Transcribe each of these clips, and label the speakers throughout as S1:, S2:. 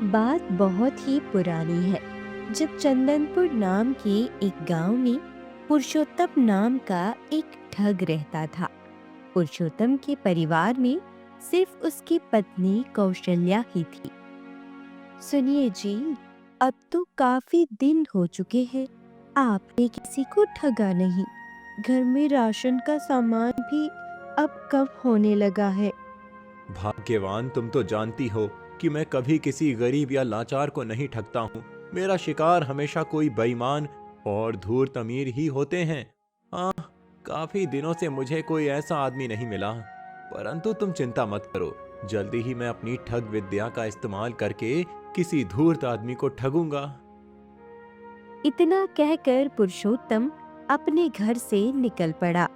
S1: बात बहुत ही पुरानी है। जब चंदनपुर नाम के एक गांव में पुरुषोत्तम नाम का एक ठग रहता था। पुरुषोत्तम के परिवार में सिर्फ उसकी पत्नी कौशल्या ही थी। सुनिए जी, अब तो काफी दिन हो चुके हैं, आपने किसी को ठगा नहीं। घर में राशन का सामान भी अब कम होने लगा है।
S2: भाग्यवान, तुम तो जानती हो कि मैं कभी किसी गरीब या लाचार को नहीं ठगता हूँ। मेरा शिकार हमेशा कोई बेईमान और धूर्त अमीर ही होते हैं। हाँ, काफी दिनों से मुझे कोई ऐसा आदमी नहीं मिला। परंतु तुम चिंता मत करो, जल्दी ही मैं अपनी ठग विद्या का इस्तेमाल करके किसी धूर्त आदमी को ठगूंगा।
S1: इतना कहकर पुरुषोत्तम अपने घर से निकल पड़ा।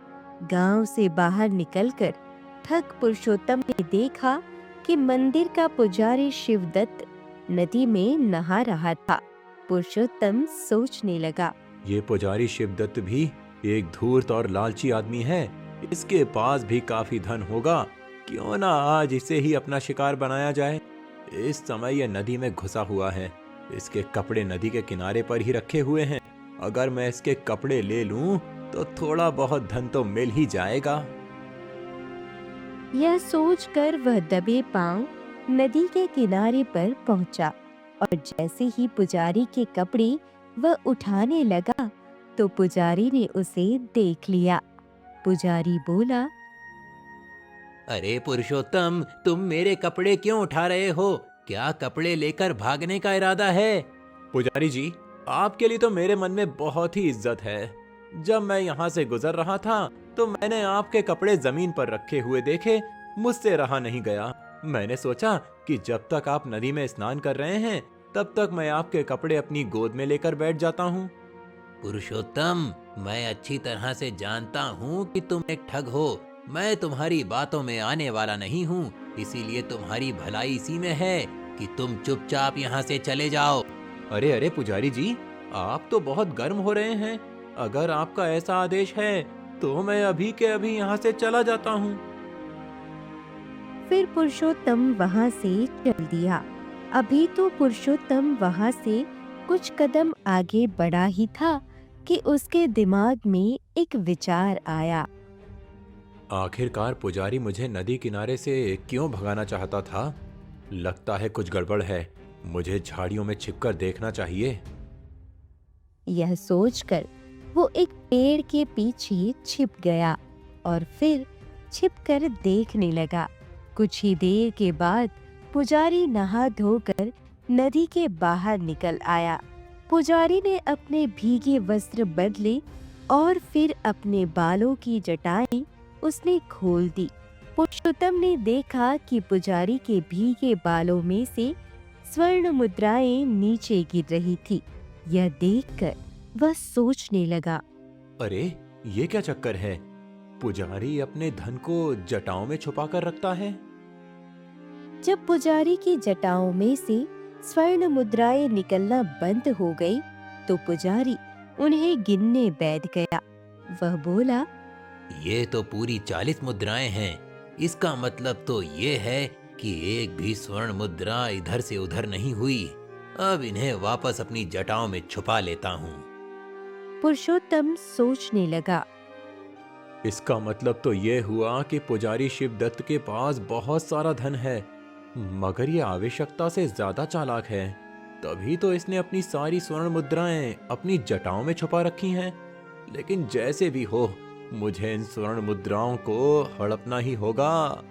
S1: गांव से बाहर निकलकर ठग पुरुषोत्तम ने देखा कि मंदिर का पुजारी शिवदत्त नदी में नहा रहा था। पुरुषोत्तम सोचने लगा,
S2: ये पुजारी शिवदत्त भी एक धूर्त और लालची आदमी है। इसके पास भी काफी धन होगा। क्यों ना आज इसे ही अपना शिकार बनाया जाए। इस समय यह नदी में घुसा हुआ है। इसके कपड़े नदी के किनारे पर ही रखे हुए हैं। अगर मैं इसके कपड़े ले लूं तो थोड़ा बहुत धन तो मिल ही जाएगा।
S1: यह सोचकर वह दबे पांव नदी के किनारे पर पहुंचा और जैसे ही पुजारी के कपड़े वह उठाने लगा तो पुजारी ने उसे देख लिया। पुजारी बोला,
S3: अरे पुरुषोत्तम, तुम मेरे कपड़े क्यों उठा रहे हो? क्या कपड़े लेकर भागने का इरादा है?
S2: पुजारी जी, आपके लिए तो मेरे मन में बहुत ही इज्जत है। जब मैं यहाँ से गुजर रहा था तो मैंने आपके कपड़े जमीन पर रखे हुए देखे। मुझसे रहा नहीं गया। मैंने सोचा कि जब तक आप नदी में स्नान कर रहे हैं तब तक मैं आपके कपड़े अपनी गोद में लेकर बैठ जाता हूँ।
S3: पुरुषोत्तम, मैं अच्छी तरह से जानता हूँ कि तुम एक ठग हो। मैं तुम्हारी बातों में आने वाला नहीं हूँ, इसीलिए तुम्हारी भलाई इसी में है कि तुम चुपचाप यहाँ से चले जाओ।
S2: अरे अरे पुजारी जी, आप तो बहुत गर्म हो रहे हैं। अगर आपका ऐसा आदेश है तो मैं अभी के अभी यहाँ से चला जाता हूँ।
S1: फिर पुरुषोत्तम वहां से चल दिया। अभी तो पुरुषोत्तम वहां से कुछ कदम आगे बढ़ा ही था कि उसके दिमाग में एक विचार आया।
S2: आखिरकार पुजारी मुझे नदी किनारे से क्यों भगाना चाहता था? लगता है कुछ गड़बड़ है। मुझे झाड़ियों में छिपकर देखना चाहिए।
S1: यह सोचकर वो एक पेड़ के पीछे छिप गया और फिर छिपकर देखने लगा। कुछ ही देर के बाद पुजारी नहा धोकर नदी के बाहर निकल आया। पुजारी ने अपने भीगे वस्त्र बदले और फिर अपने बालों की जटाएं उसने खोल दी। पुरुषोत्तम ने देखा कि पुजारी के भीगे बालों में से स्वर्ण मुद्राएं नीचे गिर रही थी। यह देखकर वह सोचने लगा,
S2: अरे ये क्या चक्कर है? पुजारी अपने धन को जटाओं में छुपा कर रखता है।
S1: जब पुजारी की जटाओं में से स्वर्ण मुद्राएं निकलना बंद हो गई तो पुजारी उन्हें गिनने बैठ गया। वह बोला,
S3: ये तो पूरी 40 मुद्राएं हैं। इसका मतलब तो ये है कि एक भी स्वर्ण मुद्रा इधर से उधर नहीं हुई। अब इन्हें वापस अपनी जटाओं में छुपा लेता हूँ।
S1: पुरुषोत्तम सोचने लगा,
S2: इसका मतलब तो ये हुआ कि पुजारी शिवदत्त के पास बहुत सारा धन है, मगर ये आवश्यकता से ज्यादा चालाक है। तभी तो इसने अपनी सारी स्वर्ण मुद्राएं अपनी जटाओं में छुपा रखी हैं। लेकिन जैसे भी हो, मुझे इन स्वर्ण मुद्राओं को हड़पना ही होगा।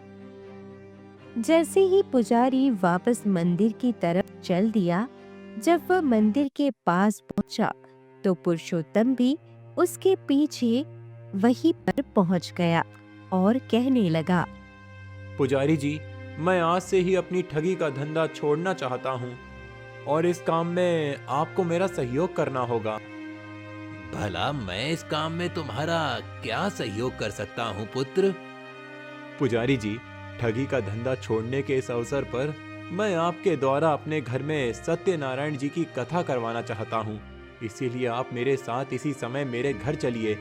S1: जैसे ही पुजारी वापस मंदिर की तरफ चल दिया, जब वह मंदिर के पास पहुंचा तो पुरुषोत्तम भी उसके पीछे वहीं पर पहुंच गया और कहने लगा,
S2: पुजारी जी, मैं आज से ही अपनी ठगी का धंधा छोड़ना चाहता हूँ और इस काम में आपको मेरा सहयोग करना होगा।
S3: भला मैं इस काम में तुम्हारा क्या सहयोग कर सकता हूँ पुत्र?
S2: पुजारी जी, ठगी का धंधा छोड़ने के इस अवसर पर मैं आपके द्वारा अपने घर में सत्यनारायण जी की कथा करवाना चाहता हूँ। इसीलिए आप मेरे साथ इसी समय मेरे घर चलिए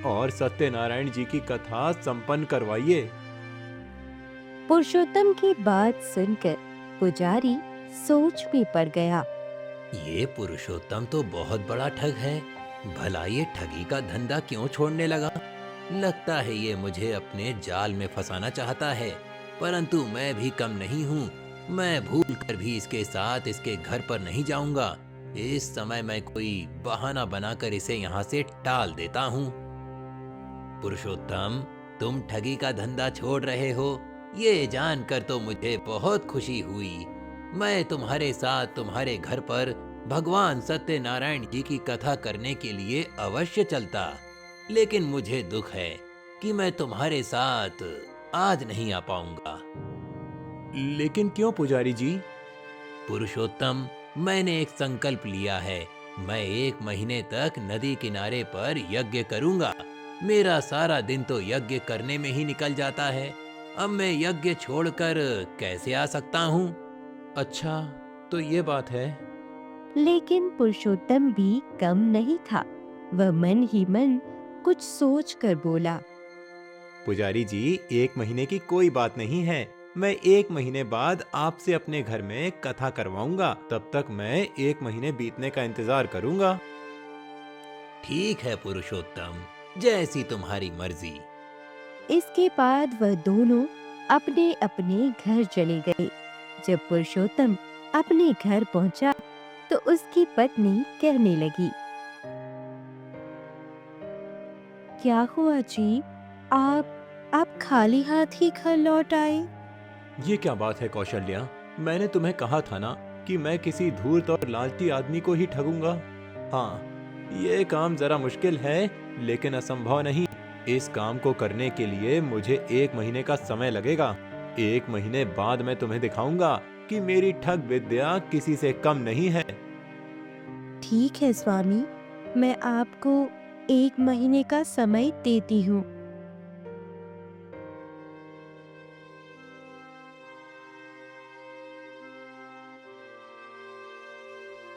S2: और सत्यनारायण जी की कथा संपन्न करवाइए।
S1: पुरुषोत्तम की बात सुनकर पुजारी सोच में पड़ गया।
S3: ये पुरुषोत्तम तो बहुत बड़ा ठग है। भला ये ठगी का धंधा क्यों छोड़ने लगा? लगता है ये मुझे अपने जाल में फंसाना चाहता है। परंतु मैं भी कम नहीं हूँ। मैं भूल कर भी इसके साथ इसके घर पर नहीं जाऊंगा। इस समय मैं कोई बहाना बनाकर इसे यहाँ से टाल देता हूँ। पुरुषोत्तम, तुम ठगी का धंधा छोड़ रहे हो, ये जानकर तो मुझे बहुत खुशी हुई। मैं तुम्हारे साथ तुम्हारे घर पर भगवान सत्यनारायण जी की कथा करने के लिए अवश्य चलता। लेकिन मुझे दुख है कि मैं तुम्हारे साथ आज नहीं आ पाऊंगा।
S2: लेकिन क्यों पुजारी जी?
S3: पुरुषोत्तम, मैंने एक संकल्प लिया है। मैं 1 महीने तक नदी किनारे पर यज्ञ करूंगा। मेरा सारा दिन तो यज्ञ करने में ही निकल जाता है। अब मैं यज्ञ छोड़कर कैसे आ सकता हूँ?
S2: अच्छा, तो ये बात है।
S1: लेकिन पुरुषोत्तम भी कम नहीं था। वह मन ही मन कुछ सोच कर बोला।
S2: पुजारी जी, 1 महीने की कोई बात नहीं है। मैं 1 महीने बाद आपसे अपने घर में कथा करवाऊंगा। तब तक मैं 1 महीने बीतने का इंतजार करूंगा।
S3: ठीक है पुरुषोत्तम, जैसी तुम्हारी मर्जी।
S1: इसके बाद वह दोनों अपने अपने घर चले गए। जब पुरुषोत्तम अपने घर पहुंचा तो उसकी पत्नी कहने लगी, क्या हुआ जी? आप खाली हाथ ही घर लौट आए?
S2: ये क्या बात है कौशल्या? मैंने तुम्हें कहा था ना कि मैं किसी धूर्त और लालची आदमी को ही ठगूंगा। हाँ, ये काम जरा मुश्किल है, लेकिन असंभव नहीं। इस काम को करने के लिए मुझे 1 महीने का समय लगेगा। 1 महीने बाद मैं तुम्हें दिखाऊंगा कि मेरी ठग विद्या किसी से कम नहीं है।
S1: ठीक है स्वामी, मैं आपको 1 महीने का समय देती हूँ।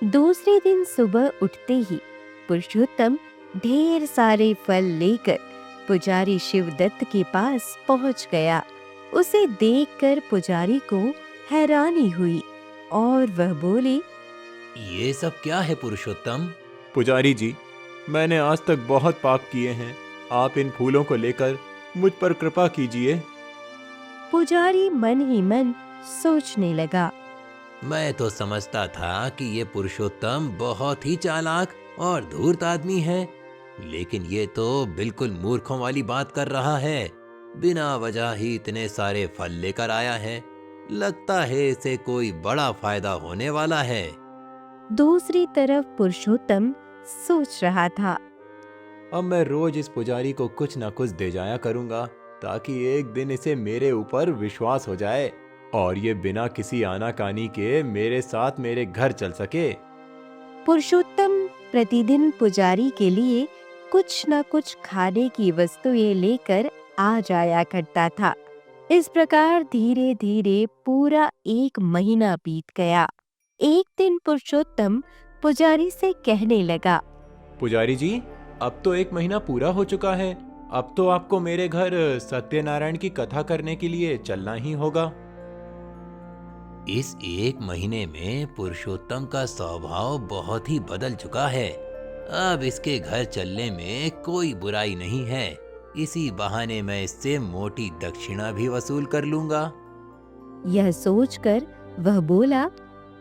S1: दूसरे दिन सुबह उठते ही पुरुषोत्तम ढेर सारे फल लेकर पुजारी शिवदत्त के पास पहुंच गया। उसे देखकर पुजारी को हैरानी हुई और वह बोले,
S3: ये सब क्या है पुरुषोत्तम?
S2: पुजारी जी, मैंने आज तक बहुत पाप किए हैं। आप इन फूलों को लेकर मुझ पर कृपा कीजिए।
S1: पुजारी मन ही मन सोचने लगा।
S3: मैं तो समझता था कि ये पुरुषोत्तम बहुत ही चालाक और धूर्त आदमी है, लेकिन ये तो बिल्कुल मूर्खों वाली बात कर रहा है। बिना वजह ही इतने सारे फल लेकर आया है। लगता है इसे कोई बड़ा फायदा होने वाला है।
S1: दूसरी तरफ पुरुषोत्तम सोच रहा था,
S2: अब मैं रोज इस पुजारी को कुछ न कुछ दे जाया करूंगा, ताकि एक दिन इसे मेरे ऊपर विश्वास हो जाए और ये बिना किसी आनाकानी के मेरे साथ मेरे घर चल सके।
S1: पुरुषोत्तम प्रतिदिन पुजारी के लिए कुछ न कुछ खाने की वस्तुएं लेकर आ जाया करता था। इस प्रकार धीरे धीरे पूरा 1 महीना बीत गया। एक दिन पुरुषोत्तम पुजारी से कहने लगा,
S2: पुजारी जी, अब तो 1 महीना पूरा हो चुका है। अब तो आपको मेरे घर सत्यनारायण की कथा करने के लिए चलना ही होगा।
S3: इस 1 महीने में पुरुषोत्तम का स्वभाव बहुत ही बदल चुका है। अब इसके घर चलने में कोई बुराई नहीं है। इसी बहाने मैं इससे मोटी दक्षिणा भी वसूल कर लूंगा।
S1: यह सोचकर वह बोला,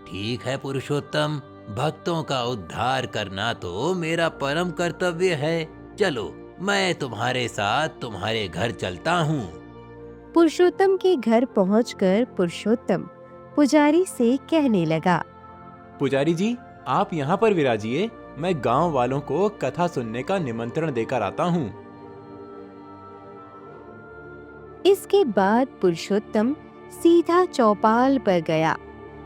S3: ठीक है पुरुषोत्तम, भक्तों का उद्धार करना तो मेरा परम कर्तव्य है। चलो, मैं तुम्हारे साथ तुम्हारे घर चलता हूँ।
S1: पुरुषोत्तम के घर पहुंचकर पुरुषोत्तम पुजारी से कहने लगा,
S2: पुजारी जी, आप यहाँ पर विराजिए। मैं गांव वालों को कथा सुनने का निमंत्रण देकर आता हूँ।
S1: इसके बाद पुरुषोत्तम सीधा चौपाल पर गया,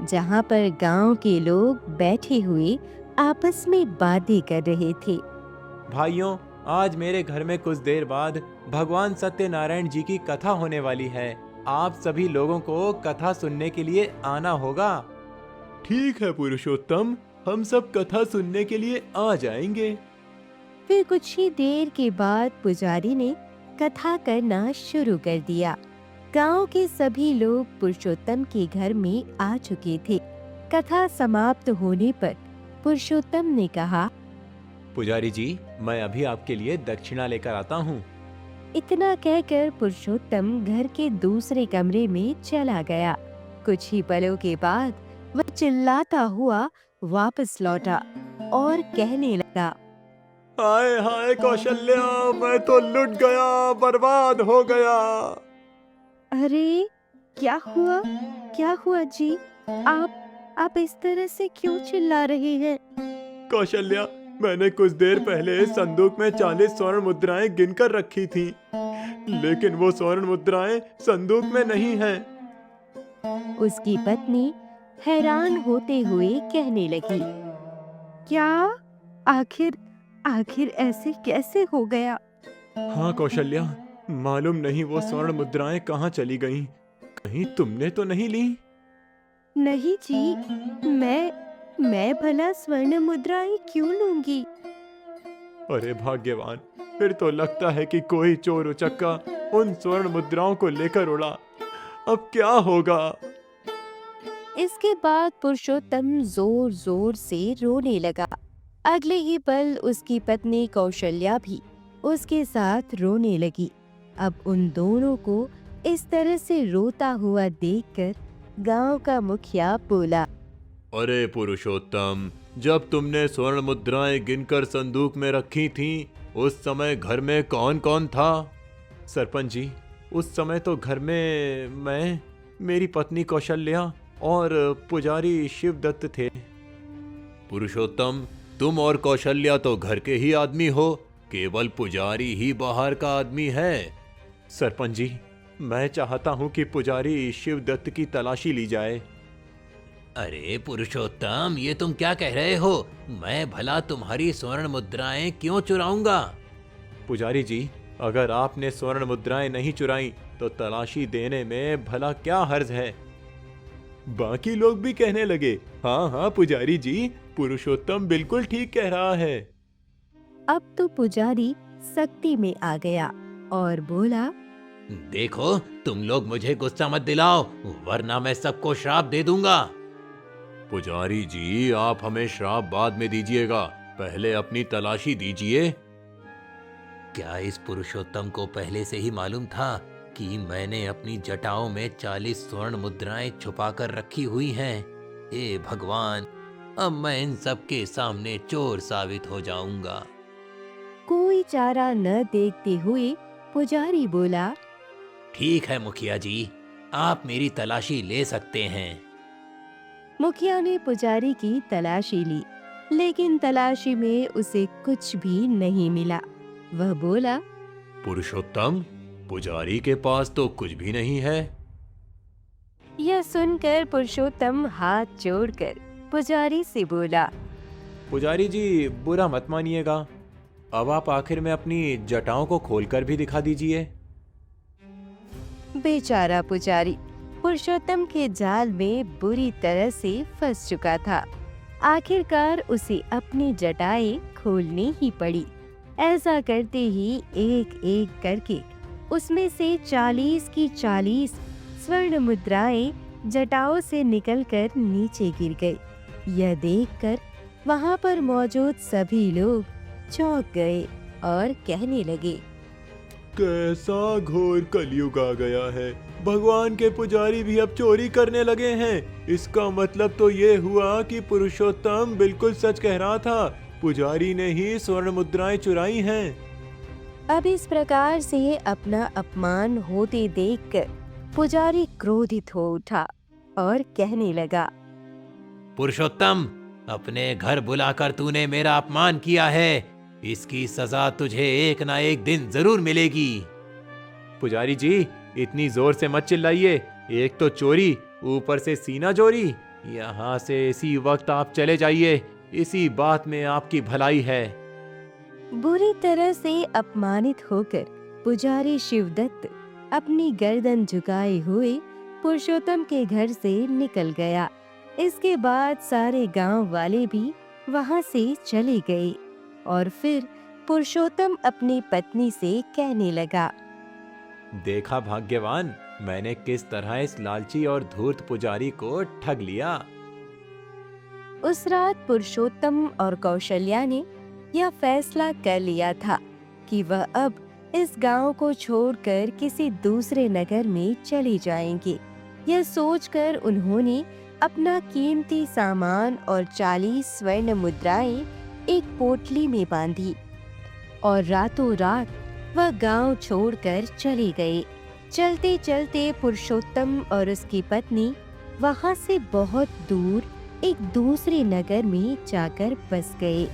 S1: जहाँ पर गांव के लोग बैठे हुए आपस में बातें कर रहे थे।
S2: भाइयों, आज मेरे घर में कुछ देर बाद भगवान सत्यनारायण जी की कथा होने वाली है। आप सभी लोगों को कथा सुनने के लिए आना होगा। ठीक है पुरुषोत्तम, हम सब कथा सुनने के लिए आ जाएंगे।
S1: फिर कुछ ही देर के बाद पुजारी ने कथा करना शुरू कर दिया। गांव के सभी लोग पुरुषोत्तम के घर में आ चुके थे। कथा समाप्त होने पर पुरुषोत्तम ने कहा,
S2: पुजारी जी, मैं अभी आपके लिए दक्षिणा लेकर आता हूँ।
S1: इतना कहकर पुरुषोत्तम घर के दूसरे कमरे में चला गया। कुछ ही पलों के बाद वह चिल्लाता हुआ वापस लौटा और कहने लगा,
S2: हाय हाय कौशल्या, मैं तो लुट गया, बर्बाद हो गया।
S1: अरे क्या हुआ? क्या हुआ जी? आप इस तरह से क्यों चिल्ला रहे हैं?
S2: कौशल्या, मैंने कुछ देर पहले संदूक में 40 स्वर्ण मुद्राएं गिनकर रखी थी, लेकिन वो स्वर्ण मुद्राएं संदूक में नहीं हैं।
S1: उसकी पत्नी हैरान होते हुए कहने लगी, क्या? आखिर ऐसे कैसे हो गया?
S2: हाँ कौशल्या, मालूम नहीं वो स्वर्ण मुद्राएं कहाँ चली गईं। कहीं तुमने तो नहीं ली?
S1: नहीं जी, मैं भला स्वर्ण मुद्राएं क्यों लूंगी?
S2: अरे भाग्यवान, फिर तो लगता है कि कोई चोर उचक्का उन स्वर्ण मुद्राओं को लेकर उड़ा। अब क्या होगा?
S1: इसके बाद पुरुषोत्तम जोर जोर से रोने लगा। अगले ही पल उसकी पत्नी कौशल्या भी उसके साथ रोने लगी। अब उन दोनों को इस तरह से रोता हुआ देखकर गांव का मुखिया बोला,
S2: अरे पुरुषोत्तम, जब तुमने स्वर्ण मुद्राएं गिनकर संदूक में रखी थीं, उस समय घर में कौन कौन था? सरपंच जी, उस समय तो घर में मैं, मेरी पत्नी कौशल्या और पुजारी शिवदत्त थे। पुरुषोत्तम, तुम और कौशल्या तो घर के ही आदमी हो, केवल पुजारी ही बाहर का आदमी है। सरपंच जी, मैं चाहता हूँ कि पुजारी शिवदत्त की तलाशी ली जाए।
S3: अरे पुरुषोत्तम, ये तुम क्या कह रहे हो? मैं भला तुम्हारी स्वर्ण मुद्राएं क्यों चुराऊंगा?
S2: पुजारी जी, अगर आपने स्वर्ण मुद्राएं नहीं चुराई तो तलाशी देने में भला क्या हर्ज है? बाकी लोग भी कहने लगे, हाँ हाँ पुजारी जी, पुरुषोत्तम बिल्कुल ठीक कह रहा है।
S1: अब तो पुजारी सख्ती में आ गया और बोला,
S3: देखो, तुम लोग मुझे गुस्सा मत दिलाओ, वरना मैं सबको श्राप दे दूंगा।
S2: पुजारी जी, आप हमें श्राप बाद में दीजिएगा, पहले अपनी तलाशी दीजिए।
S3: क्या इस पुरुषोत्तम को पहले से ही मालूम था कि मैंने अपनी जटाओं में 40 स्वर्ण मुद्राएं छुपा कर रखी हुई हैं? हे भगवान, अब मैं इन सब के सामने चोर साबित हो जाऊंगा।
S1: कोई चारा न देखते हुए पुजारी बोला,
S3: ठीक है मुखिया जी, आप मेरी तलाशी ले सकते हैं।
S1: मुखिया ने पुजारी की तलाशी ली, लेकिन तलाशी में उसे कुछ भी नहीं मिला। वह बोला,
S2: पुरुषोत्तम, पुजारी के पास तो कुछ भी नहीं है।
S1: यह सुनकर पुरुषोत्तम हाथ जोड़कर पुजारी से बोला,
S2: पुजारी जी, बुरा मत मानिएगा, अब आप आखिर में अपनी जटाओं को खोलकर भी दिखा दीजिए।
S1: बेचारा पुजारी पुरुषोत्तम के जाल में बुरी तरह से फंस चुका था। आखिरकार उसे अपनी जटाएं खोलनी ही पड़ी। ऐसा करते ही एक एक करके उसमें से 40 की 40 स्वर्ण मुद्राएं जटाओं से निकलकर नीचे गिर गई। यह देखकर वहां पर मौजूद सभी लोग चौंक गए और कहने लगे,
S2: कैसा घोर कलयुग आ गया है, भगवान के पुजारी भी अब चोरी करने लगे हैं। इसका मतलब तो ये हुआ कि पुरुषोत्तम बिल्कुल सच कह रहा था, पुजारी ने ही स्वर्ण मुद्राएं चुराई हैं।
S1: अब इस प्रकार से अपना अपमान होते देखकर पुजारी क्रोधित हो उठा और कहने लगा,
S3: पुरुषोत्तम, अपने घर बुलाकर तूने मेरा अपमान किया है, इसकी सजा तुझे एक ना एक दिन जरूर मिलेगी।
S2: पुजारी जी, इतनी जोर से मत चिल्लाइए, एक तो चोरी, ऊपर से सीना जोरी। यहाँ से इसी वक्त आप चले जाइए, इसी बात में आपकी भलाई है।
S1: बुरी तरह से अपमानित होकर पुजारी शिवदत्त अपनी गर्दन झुकाए हुए पुरुषोत्तम के घर से निकल गया। इसके बाद सारे गांव वाले भी वहां से चले गए और फिर पुरुषोत्तम अपनी पत्नी से कहने लगा,
S2: देखा भाग्यवान, मैंने किस तरह इस लालची और धूर्त पुजारी को ठग लिया।
S1: उस रात पुरुषोत्तम और कौशल्या ने यह फैसला कर लिया था कि वह अब इस गांव को छोड़कर किसी दूसरे नगर में चले जाएंगे। यह सोचकर उन्होंने अपना कीमती सामान और 40 स्वर्ण मुद्राएं एक पोटली में बांधी और रातों रात वह गांव छोड़कर चले गए। चलते चलते पुरुषोत्तम और उसकी पत्नी वहां से बहुत दूर एक दूसरे नगर में जाकर बस गए।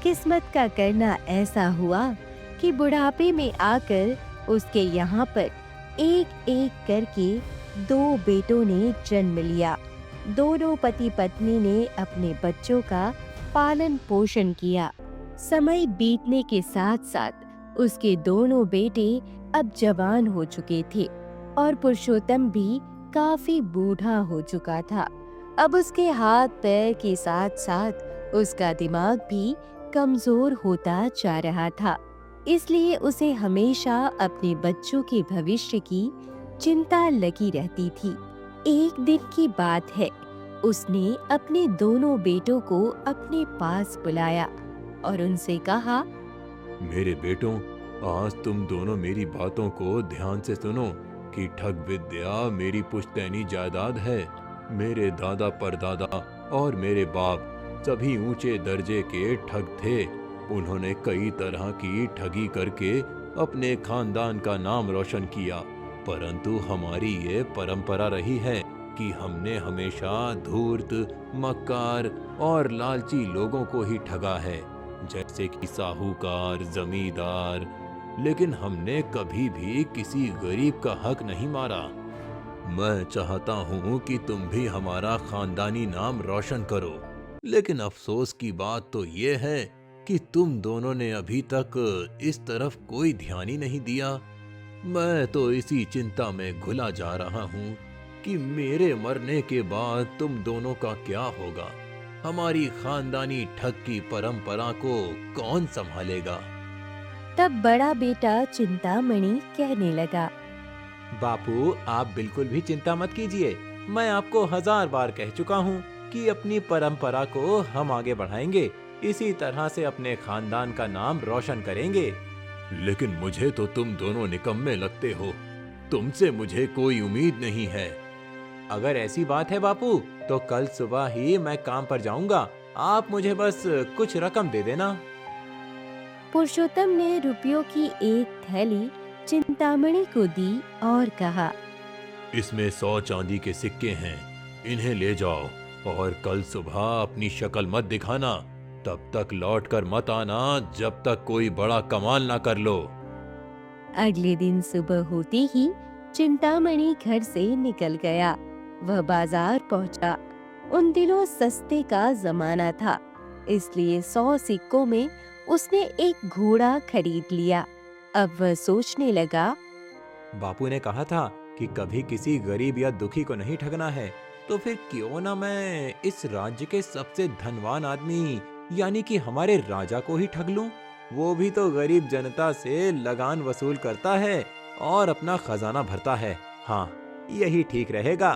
S1: किस्मत का करना ऐसा हुआ कि बुढ़ापे में आकर उसके यहाँ पर एक एक करके 2 बेटों ने जन्म लिया। दोनों पति पत्नी ने अपने बच्चों का पालन पोषण किया। समय बीतने के साथ साथ उसके दोनों बेटे अब जवान हो चुके थे और पुरुषोत्तम भी काफी बूढ़ा हो चुका था। अब उसके हाथ पैर के साथ साथ उसका दिमाग भी कमजोर होता जा रहा था। इसलिए उसे हमेशा अपने बच्चों के भविष्य की चिंता लगी रहती थी। एक दिन की बात है, उसने अपने दोनों बेटों को अपने पास बुलाया और उनसे कहा,
S2: मेरे बेटों, आज तुम दोनों मेरी बातों को ध्यान से सुनो कि ठग विद्या मेरी पुश्तैनी जायदाद है। मेरे दादा परदादा और मेरे बाप सभी ऊंचे दर्जे के ठग थे। उन्होंने कई तरह की ठगी करके अपने खानदान का नाम रोशन किया, परंतु हमारी ये परंपरा रही है कि हमने हमेशा धूर्त, मक्कार और लालची लोगों को ही ठगा है, जैसे कि साहूकार, जमींदार। लेकिन हमने कभी भी किसी गरीब का हक नहीं मारा। मैं चाहता हूँ कि तुम भी हमारा खानदानी नाम रोशन करो, लेकिन अफसोस की बात तो ये है कि तुम दोनों ने अभी तक इस तरफ कोई ध्यान ही नहीं दिया। मैं तो इसी चिंता में घुला जा रहा हूँ कि मेरे मरने के बाद तुम दोनों का क्या होगा। हमारी खानदानी ठग की परंपरा को कौन संभालेगा?
S1: तब बड़ा बेटा चिंतामणि कहने लगा,
S2: बापू, आप बिल्कुल भी चिंता मत कीजिए। मैं आपको 1000 बार कह चुका हूँ कि अपनी परंपरा को हम आगे बढ़ाएंगे, इसी तरह से अपने खानदान का नाम रोशन करेंगे। लेकिन मुझे तो तुम दोनों निकम्मे लगते हो। तुमसे मुझे कोई उम्मीद नहीं है। अगर ऐसी बात है बापू, तो कल सुबह ही मैं काम पर जाऊंगा। आप मुझे बस कुछ रकम दे देना।
S1: पुरुषोत्तम ने रुपयों की एक थैली चिंतामणि को दी और कहा,
S2: इसमें 100 चांदी के सिक्के हैं, इन्हें ले जाओ और कल सुबह अपनी शक्ल मत दिखाना। तब तक लौट कर मत आना जब तक कोई बड़ा कमाल ना कर लो।
S1: अगले दिन सुबह होते ही चिंतामणि घर से निकल गया। वह बाजार पहुंचा। उन दिनों सस्ते का जमाना था, इसलिए 100 सिक्कों में उसने एक घोड़ा खरीद लिया। अब वह सोचने लगा,
S2: बापू ने कहा था कि कभी किसी गरीब या दुखी को नहीं ठगना है, तो फिर क्यों ना मैं इस राज्य के सबसे धनवान आदमी यानी कि हमारे राजा को ही ठग लूं। वो भी तो गरीब जनता से लगान वसूल करता है और अपना खजाना भरता है। हाँ, यही ठीक रहेगा।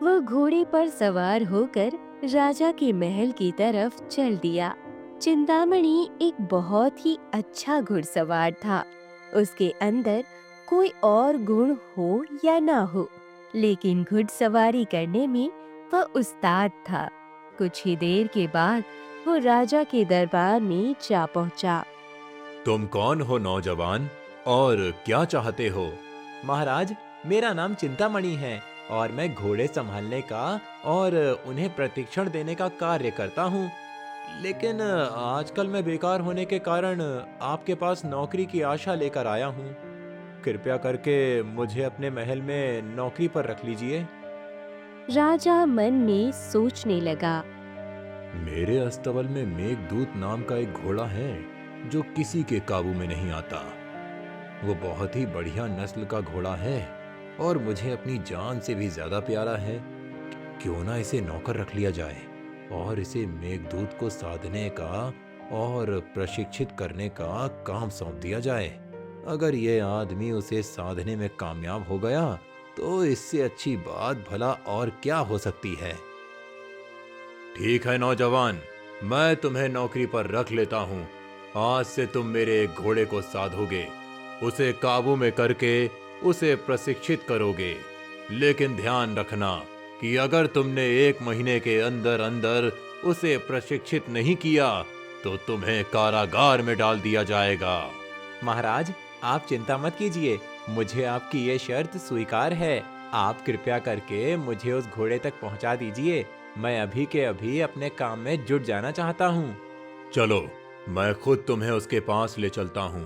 S1: वह घोड़े पर सवार होकर राजा के महल की तरफ चल दिया। चिंतामणि एक बहुत ही अच्छा घुड़सवार था। उसके अंदर कोई और गुण हो या ना हो, लेकिन घुड़सवारी करने में वह उस्ताद था। कुछ ही देर के बाद वो राजा के दरबार में जा पहुंचा।
S2: तुम कौन हो नौजवान, और क्या चाहते हो? महाराज, मेरा नाम चिंतामणि है और मैं घोड़े संभालने का और उन्हें प्रशिक्षण देने का कार्य करता हूँ। लेकिन आजकल मैं बेकार होने के कारण आपके पास नौकरी की आशा लेकर आया हूँ। कृपया करके मुझे अपने महल में नौकरी पर रख लीजिए।
S1: राजा मन में सोचने लगा,
S2: मेरे अस्तबल में मेघदूत नाम का एक घोड़ा है जो किसी के काबू में नहीं आता। वो बहुत ही बढ़िया नस्ल का घोड़ा है और मुझे अपनी जान से भी ज्यादा प्यारा है। क्यों ना इसे नौकर रख लिया जाए और इसे मेघदूत को साधने का और प्रशिक्षित करने का काम सौंप दिया जाए। अगर ये आदमी उसे साधने में कामयाब हो गया तो इससे अच्छी बात भला और क्या हो सकती है। ठीक है नौजवान, मैं तुम्हें नौकरी पर रख लेता हूँ। आज से तुम मेरे एक घोड़े को साधोगे, उसे काबू में करके उसे प्रशिक्षित करोगे। लेकिन ध्यान रखना कि अगर तुमने 1 महीने के अंदर अंदर उसे प्रशिक्षित नहीं किया तो तुम्हें कारागार में डाल दिया जाएगा।
S4: महाराज, आप चिंता मत कीजिए, मुझे आपकी ये शर्त स्वीकार है। आप कृपया करके मुझे उस घोड़े तक पहुंचा दीजिए। मैं अभी के अभी अपने काम में जुट जाना चाहता हूँ।
S2: चलो, मैं खुद तुम्हें उसके पास ले चलता हूँ।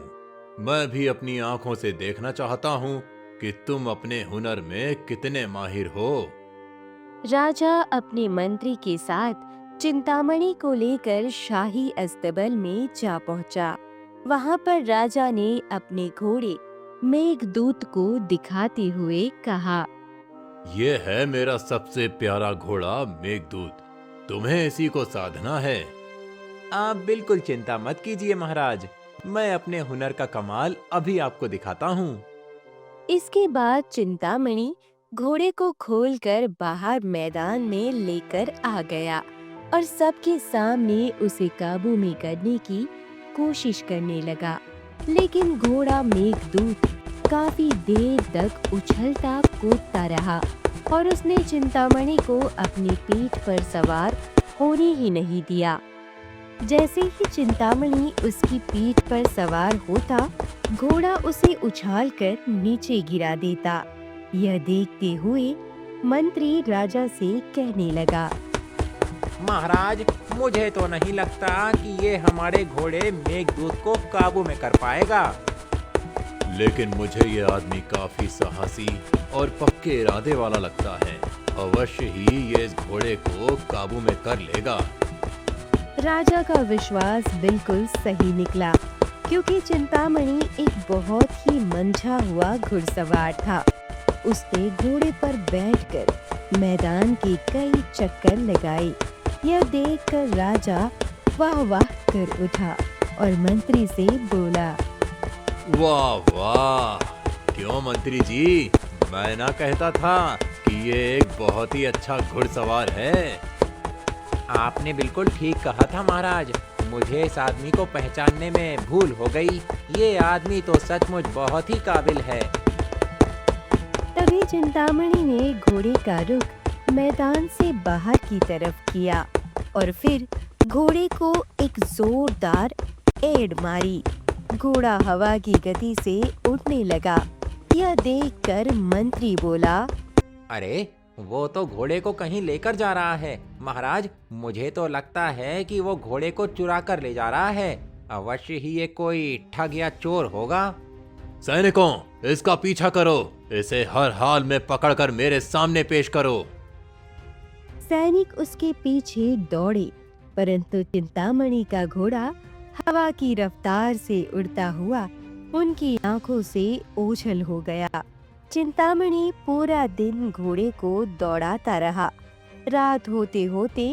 S2: मैं भी अपनी आंखों से देखना चाहता हूँ कि तुम अपने हुनर में कितने माहिर हो।
S1: राजा अपने मंत्री के साथ चिंतामणि को लेकर शाही अस्तबल में जा पहुंचा। वहां पर राजा ने अपने घोड़े मेघदूत को दिखाते हुए कहा,
S2: ये है मेरा सबसे प्यारा घोड़ा मेघदूत। तुम्हें इसी को साधना है।
S4: आप बिल्कुल चिंता मत कीजिए महाराज, मैं अपने हुनर का कमाल अभी आपको दिखाता हूँ।
S1: इसके बाद चिंतामणि घोड़े को खोलकर बाहर मैदान में लेकर आ गया और सबके सामने उसे काबू में करने की कोशिश करने लगा। लेकिन घोड़ा मेघदूत काफी देर तक उछलता कूदता रहा और उसने चिंतामणि को अपनी पीठ पर सवार होने ही नहीं दिया। जैसे ही चिंतामणि उसकी पीठ पर सवार होता, घोड़ा उसे उछालकर नीचे गिरा देता। यह देखते हुए मंत्री राजा से कहने लगा,
S4: महाराज, मुझे तो नहीं लगता कि ये हमारे घोड़े मेघदूत को काबू में कर पाएगा।
S2: लेकिन मुझे ये आदमी काफी साहसी और पक्के इरादे वाला लगता है। अवश्य ही ये इस घोड़े को काबू में कर लेगा।
S1: राजा का विश्वास बिल्कुल सही निकला, क्योंकि चिंतामणि एक बहुत ही मंझा हुआ घुड़सवार था। उसने घोड़े पर बैठकर मैदान के कई चक्कर लगाए। यह देखकर राजा वाह वाह कर उठा और मंत्री से बोला,
S2: वाह वाह! क्यों मंत्री जी, मैं ना कहता था कि ये एक बहुत ही अच्छा घुड़सवार है।
S4: आपने बिल्कुल ठीक कहा था महाराज, मुझे इस आदमी को पहचानने में भूल हो गई। ये आदमी तो सचमुच बहुत ही काबिल है।
S1: तभी चिंतामणि ने घोड़े का रुख मैदान से बाहर की तरफ किया और फिर घोड़े को एक जोरदार एड़ मारी। घोड़ा हवा की गति से उड़ने लगा। यह देखकर मंत्री बोला,
S4: अरे, वो तो घोड़े को कहीं लेकर जा रहा है। महाराज, मुझे तो लगता है कि वो घोड़े को चुरा कर ले जा रहा है। अवश्य ही ये कोई ठग या चोर होगा।
S2: सैनिकों, इसका पीछा करो। इसे हर हाल में पकड़कर मेरे सामने पेश करो।
S1: सैनिक उसके पीछे दौड़े, परंतु चिंतामणि का घोड़ा हवा की रफ्तार से उड़ता हुआ उनकी आंखों से ओझल हो गया। चिंतामणि पूरा दिन घोड़े को दौड़ाता रहा। रात होते होते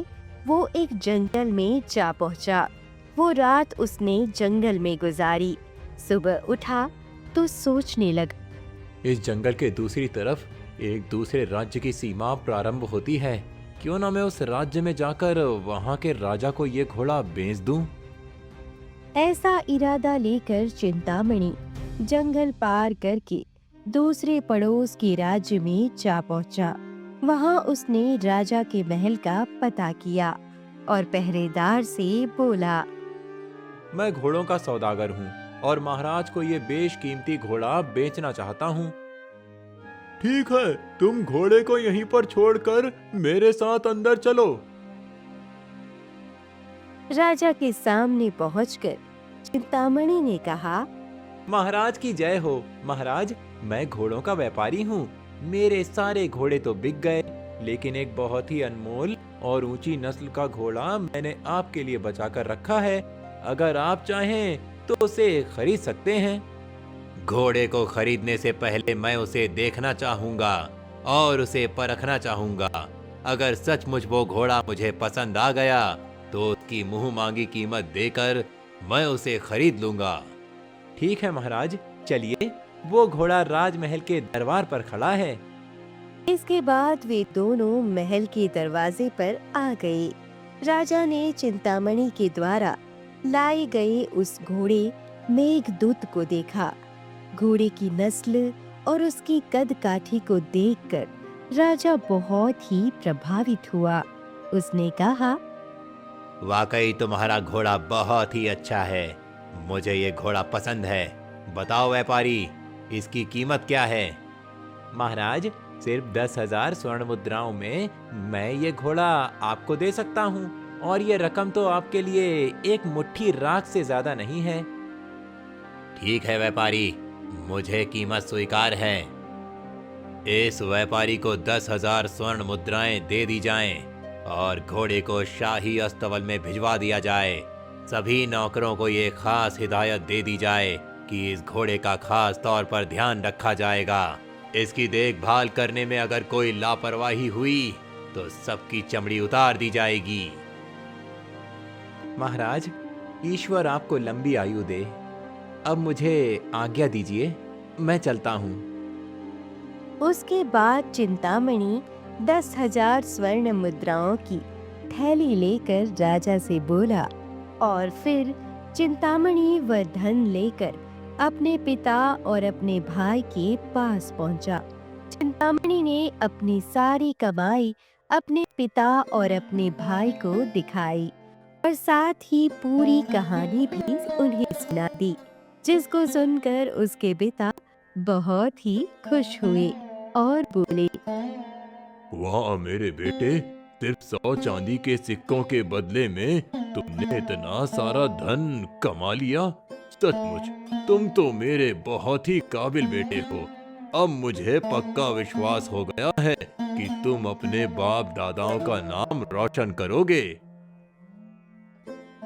S1: वो एक जंगल में जा पहुंचा। वो रात उसने जंगल में गुजारी। सुबह उठा तो सोचने लगा,
S2: इस जंगल के दूसरी तरफ एक दूसरे राज्य की सीमा प्रारंभ होती है। क्यों ना मैं उस राज्य में जाकर वहां के राजा को ये घोड़ा बेच दूं?
S1: ऐसा इरादा लेकर चिंतामणि जंगल पार करके दूसरे पड़ोस के राज्य में जा पहुंचा। वहां उसने राजा के महल का पता किया और पहरेदार से बोला,
S4: मैं घोड़ों का सौदागर हूँ और महाराज को ये बेशकीमती घोड़ा बेचना चाहता हूँ।
S2: ठीक है, तुम घोड़े को यहीं पर छोड़कर मेरे साथ अंदर चलो।
S1: राजा के सामने पहुंचकर चिंतामणि ने कहा,
S4: महाराज की जय हो। महाराज, मैं घोड़ों का व्यापारी हूँ। मेरे सारे घोड़े तो बिक गए, लेकिन एक बहुत ही अनमोल और ऊंची नस्ल का घोड़ा मैंने आपके लिए बचा कर रखा है। अगर आप चाहें तो उसे खरीद सकते हैं।
S3: घोड़े को खरीदने से पहले मैं उसे देखना चाहूंगा और उसे परखना चाहूंगा। अगर सचमुच वो घोड़ा मुझे पसंद आ गया तो उसकी मुंह मांगी कीमत देकर मैं उसे खरीद लूंगा।
S4: ठीक है महाराज, चलिए, वो घोड़ा राजमहल के दरबार पर खड़ा है।
S1: इसके बाद वे दोनों महल के दरवाजे पर आ गए। राजा ने चिंतामणि के द्वारा लाए गए उस घोड़े मेघदूत को देखा। घोड़े की नस्ल और उसकी कद काठी को देखकर राजा बहुत ही प्रभावित हुआ। उसने कहा,
S3: वाकई तुम्हारा घोड़ा बहुत ही अच्छा है। मुझे ये घोड़ा पसंद है। बताओ व्यापारी, इसकी कीमत क्या है?
S4: महाराज, सिर्फ 10,000 स्वर्ण मुद्राओं में मैं ये घोड़ा आपको दे सकता हूँ, और ये रकम तो आपके लिए एक मुट्ठी राख से ज्यादा नहीं है।
S3: ठीक है व्यापारी, मुझे कीमत स्वीकार है। इस व्यापारी को 10,000 स्वर्ण मुद्राएं दे दी जाएं और घोड़े को शाही अस्तबल में भिजवा दिया जाए। सभी नौकरों को ये खास हिदायत दे दी जाए कि इस घोड़े का खास तौर पर ध्यान रखा जाएगा। इसकी देखभाल करने में अगर कोई लापरवाही हुई तो सबकी चमड़ी उतार दी जाएगी।
S4: महाराज, ईश्वर आपको लंबी आयु दे। अब मुझे आज्ञा दीजिए, मैं चलता हूँ।
S1: उसके बाद चिंतामणि 10,000 स्वर्ण मुद्राओं की थैली लेकर राजा से बोला और फिर चिंतामणि वह धन लेकर अपने पिता और अपने भाई के पास पहुंचा। चिंतामणि ने अपनी सारी कमाई अपने पिता और अपने भाई को दिखाई और साथ ही पूरी कहानी भी उन्हें सुना दी, जिसको सुनकर उसके पिता बहुत ही खुश हुए और बोले,
S2: वाह मेरे बेटे, सिर्फ 100 चांदी के सिक्कों के बदले में तुमने इतना सारा धन कमा लिया। सचमुच तुम तो मेरे बहुत ही काबिल बेटे हो। अब मुझे पक्का विश्वास हो गया है कि तुम अपने बाप दादाओं का नाम रोशन करोगे।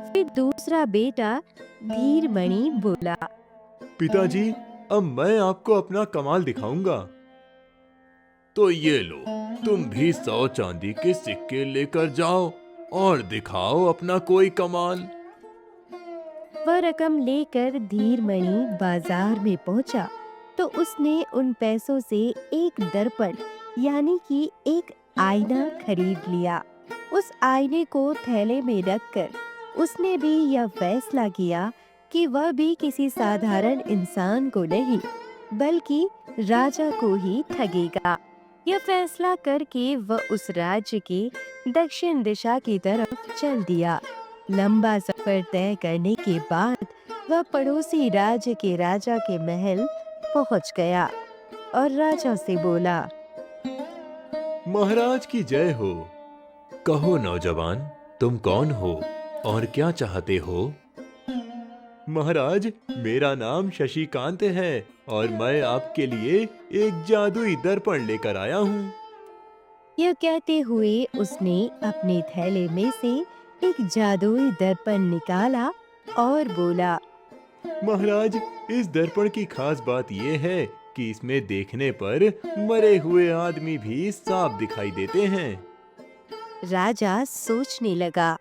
S1: फिर दूसरा बेटा धीरमणि बोला,
S2: पिताजी, अब मैं आपको अपना कमाल दिखाऊंगा। तो ये लो, तुम भी 100 चांदी के सिक्के लेकर जाओ और दिखाओ अपना कोई कमाल।
S1: वह रकम लेकर धीरमणि बाजार में पहुंचा तो उसने उन पैसों से एक दर्पण यानी कि एक आईना खरीद लिया। उस आईने को थैले में रखकर उसने भी यह फैसला किया कि वह भी किसी साधारण इंसान को नहीं बल्कि राजा को ही ठगेगा। यह फैसला करके वह उस राज्य के दक्षिण दिशा की तरफ चल दिया। लंबा सफर तय करने के बाद वह पड़ोसी राज्य के राजा के महल पहुंच गया और राजा से बोला,
S2: महाराज की जय हो। कहो नौजवान, तुम कौन हो और क्या चाहते हो? महाराज, मेरा नाम शशिकांत है और मैं आपके लिए एक जादुई दर्पण लेकर आया हूँ।
S1: यह कहते हुए उसने अपने थैले में से एक जादुई दर्पण निकाला और बोला,
S2: महाराज, इस दर्पण की खास बात यह है कि इसमें देखने पर मरे हुए आदमी भी साफ दिखाई देते हैं।
S1: राजा सोचने लगा,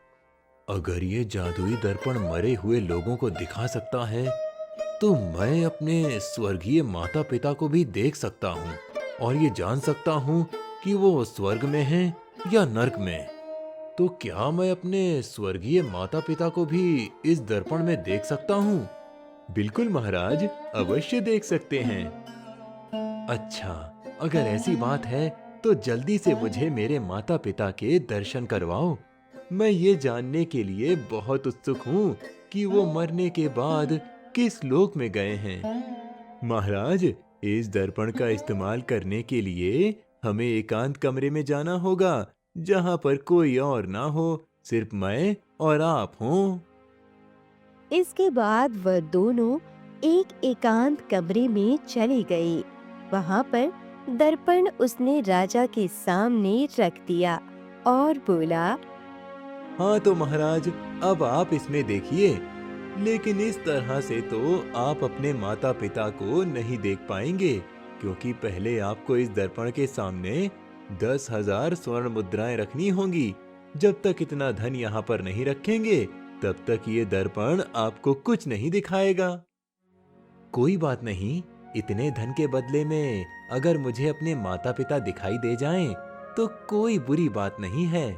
S2: अगर ये जादुई दर्पण मरे हुए लोगों को दिखा सकता है तो मैं अपने स्वर्गीय माता पिता को भी देख सकता हूँ और ये जान सकता हूँ कि वो स्वर्ग में हैं या नर्क में। तो क्या मैं अपने स्वर्गीय माता पिता को भी इस दर्पण में देख सकता हूँ? बिल्कुल महाराज, अवश्य देख सकते हैं। अच्छा, अगर ऐसी बात है तो जल्दी से मुझे मेरे माता पिता के दर्शन करवाओ। मैं ये जानने के लिए बहुत उत्सुक हूँ कि वो मरने के बाद किस लोक में गए हैं। महाराज, इस दर्पण का इस्तेमाल करने के लिए हमें एकांत कमरे में जाना होगा जहाँ पर कोई और ना हो, सिर्फ मैं और आप हों।
S1: इसके बाद वह दोनों एक एकांत कमरे में चले गए। वहां पर दर्पण उसने राजा के सामने रख दिया और बोला,
S2: हाँ तो महाराज, अब आप इसमें देखिए, लेकिन इस तरह से तो आप अपने माता पिता को नहीं देख पाएंगे, क्योंकि पहले आपको इस दर्पण के सामने 10,000 स्वर्ण मुद्राएं रखनी होंगी। जब तक इतना धन यहाँ पर नहीं रखेंगे तब तक ये दर्पण आपको कुछ नहीं दिखाएगा। कोई बात नहीं, इतने धन के बदले में अगर मुझे अपने माता पिता दिखाई दे जाएं तो कोई बुरी बात नहीं है।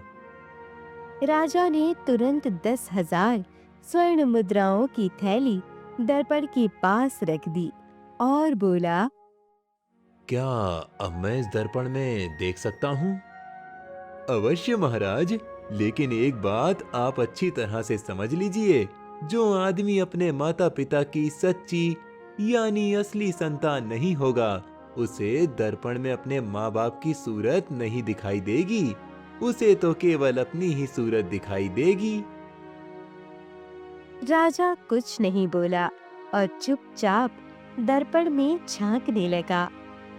S1: राजा ने तुरंत 10,000 स्वर्ण मुद्राओं की थैली दर्पण के पास रख दी और बोला,
S2: क्या अब मैं इस दर्पण में देख सकता हूँ? अवश्य महाराज, लेकिन एक बात आप अच्छी तरह से समझ लीजिए, जो आदमी अपने माता पिता की सच्ची यानी असली संतान नहीं होगा, उसे दर्पण में अपने माँ बाप की सूरत नहीं दिखाई देगी, उसे तो केवल अपनी ही सूरत दिखाई देगी।
S1: राजा कुछ नहीं बोला और चुपचाप दर्पण में झांकने लगा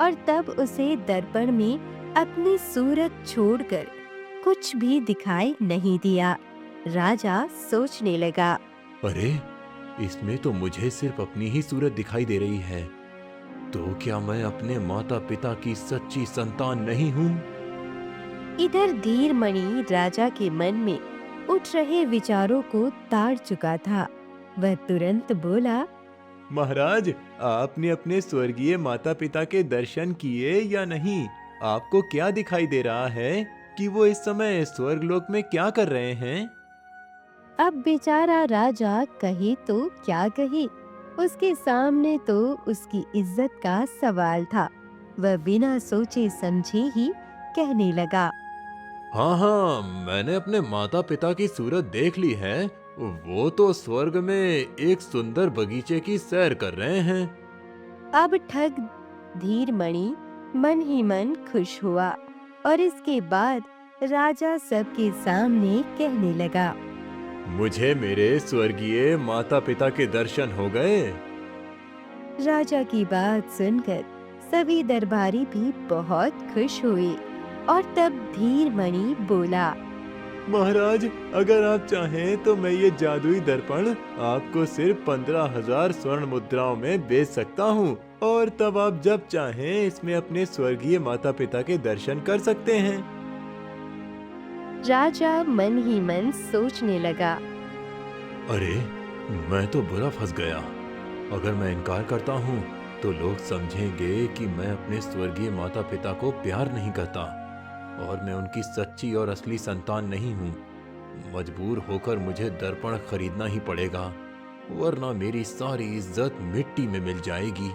S1: और तब उसे दर्पण में अपनी सूरत छोड़कर कुछ भी दिखाई नहीं दिया। राजा सोचने लगा,
S2: अरे, इसमें तो मुझे सिर्फ अपनी ही सूरत दिखाई दे रही है, तो क्या मैं अपने माता पिता की सच्ची संतान नहीं हूँ?
S1: इधर धीरमणि राजा के मन में उठ रहे विचारों को ताड़ चुका था। वह तुरंत बोला,
S2: महाराज, आपने अपने स्वर्गीय माता पिता के दर्शन किए या नहीं? आपको क्या दिखाई दे रहा है कि वो इस समय स्वर्गलोक में क्या कर रहे हैं?
S1: अब बेचारा राजा कहे तो क्या कहे, उसके सामने तो उसकी इज्जत का सवाल था। वह बिना सोचे समझे ही कहने लगा,
S2: हाँ हाँ, मैंने अपने माता पिता की सूरत देख ली है। वो तो स्वर्ग में एक सुंदर बगीचे की सैर कर रहे हैं।
S1: अब ठग धीरमणि मन ही मन खुश हुआ और इसके बाद राजा सबके सामने कहने लगा,
S2: मुझे मेरे स्वर्गीय माता पिता के दर्शन हो गए।
S1: राजा की बात सुनकर सभी दरबारी भी बहुत खुश हुए और तब धीरमणि बोला,
S2: महाराज, अगर आप चाहें तो मैं ये जादुई दर्पण आपको सिर्फ 15,000 स्वर्ण मुद्राओं में बेच सकता हूँ, और तब आप जब चाहें इसमें अपने स्वर्गीय माता पिता के दर्शन कर सकते हैं।
S1: राजा मन ही मन सोचने लगा,
S2: अरे, मैं तो बुरा फंस गया। अगर मैं इनकार करता हूँ तो लोग समझेंगे कि मैं अपने स्वर्गीय माता पिता को प्यार नहीं करता और मैं उनकी सच्ची और असली संतान नहीं हूँ। मजबूर होकर मुझे दर्पण खरीदना ही पड़ेगा, वरना मेरी सारी इज्जत मिट्टी में मिल जाएगी।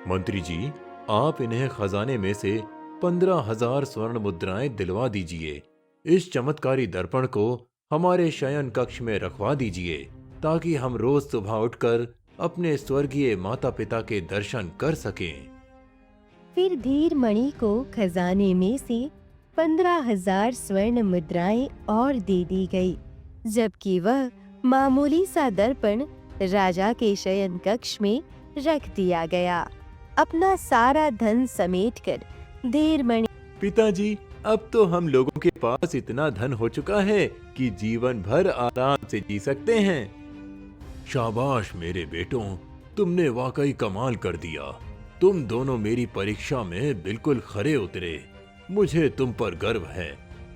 S2: मंत्री जी, आप इन्हें खजाने में से 15,000 स्वर्ण मुद्राएं दिलवा दीजिए। इस चमत्कारी दर्पण को हमारे शयन कक्ष में रखवा दीजिए, ताकि हम रोज सुबह उठकर अपने स्वर्गीय माता पिता के दर्शन कर सकें।
S1: फिर धीरमणि को खजाने में से 15,000 स्वर्ण मुद्राएं और दे दी गई, जबकि वह मामूली सा दर्पण राजा के शयन कक्ष में रख दिया गया। अपना सारा धन समेटकर धीरमणि,
S2: पिताजी, अब तो हम लोगों के पास इतना धन हो चुका है कि जीवन भर आराम से जी सकते हैं। शाबाश मेरे बेटों, तुमने वाकई कमाल कर दिया। तुम दोनों मेरी परीक्षा में बिल्कुल खरे उतरे। मुझे तुम पर गर्व है।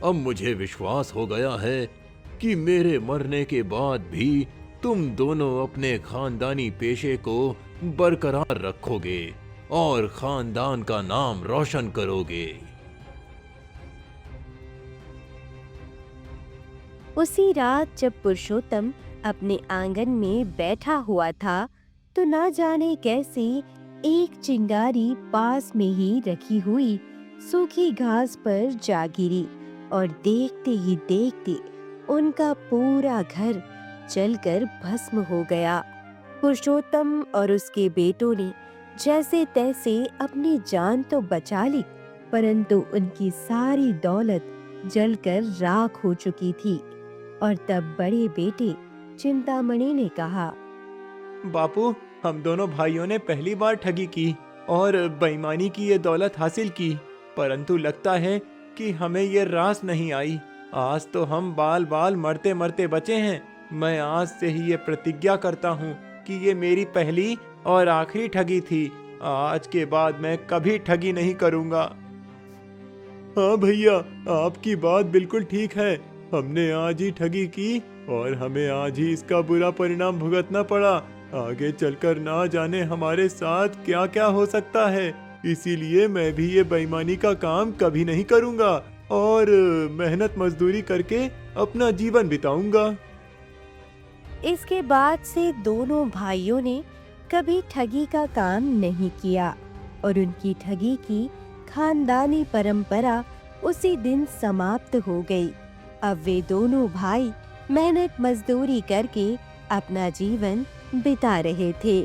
S2: अब मुझे विश्वास हो गया है कि मेरे मरने के बाद भी तुम दोनों अपने खानदानी पेशे को बरकरार रखोगे और खानदान का नाम रोशन करोगे।
S1: उसी रात जब पुरुषोत्तम अपने आंगन में बैठा हुआ था, तो ना जाने कैसे एक चिंगारी पास में ही रखी हुई सूखी घास पर जा गिरी और देखते ही देखते उनका पूरा घर जलकर भस्म हो गया। पुरुषोत्तम और उसके बेटों ने जैसे तैसे अपनी जान तो बचा ली, परंतु उनकी सारी दौलत जलकर राख हो चुकी थी। और तब बड़े बेटे चिंतामणि ने कहा,
S4: बापू, हम दोनों भाइयों ने पहली बार ठगी की और बेईमानी की ये दौलत हासिल की, परंतु लगता है कि हमें ये रास नहीं आई। आज तो हम बाल बाल मरते मरते बचे हैं। मैं आज से ही ये प्रतिज्ञा करता हूँ कि ये मेरी पहली और आखिरी ठगी थी। आज के बाद मैं कभी ठगी नहीं करूँगा। हाँ भैया, आपकी बात बिल्कुल ठीक है। हमने आज ही ठगी की और हमें आज ही इसका बुरा परिणाम भुगतना पड़ा। आगे चलकर ना जाने हमारे साथ क्या क्या हो सकता है। इसीलिए मैं भी ये बेईमानी का काम कभी नहीं करूँगा।
S2: और मेहनत मजदूरी करके अपना जीवन बिताऊंगा।
S1: इसके बाद से दोनों भाइयों ने कभी ठगी का काम नहीं किया और उनकी ठगी की खानदानी परंपरा उसी दिन समाप्त हो गई। अब वे दोनों भाई मेहनत मजदूरी करके अपना जीवन बिता रहे थे।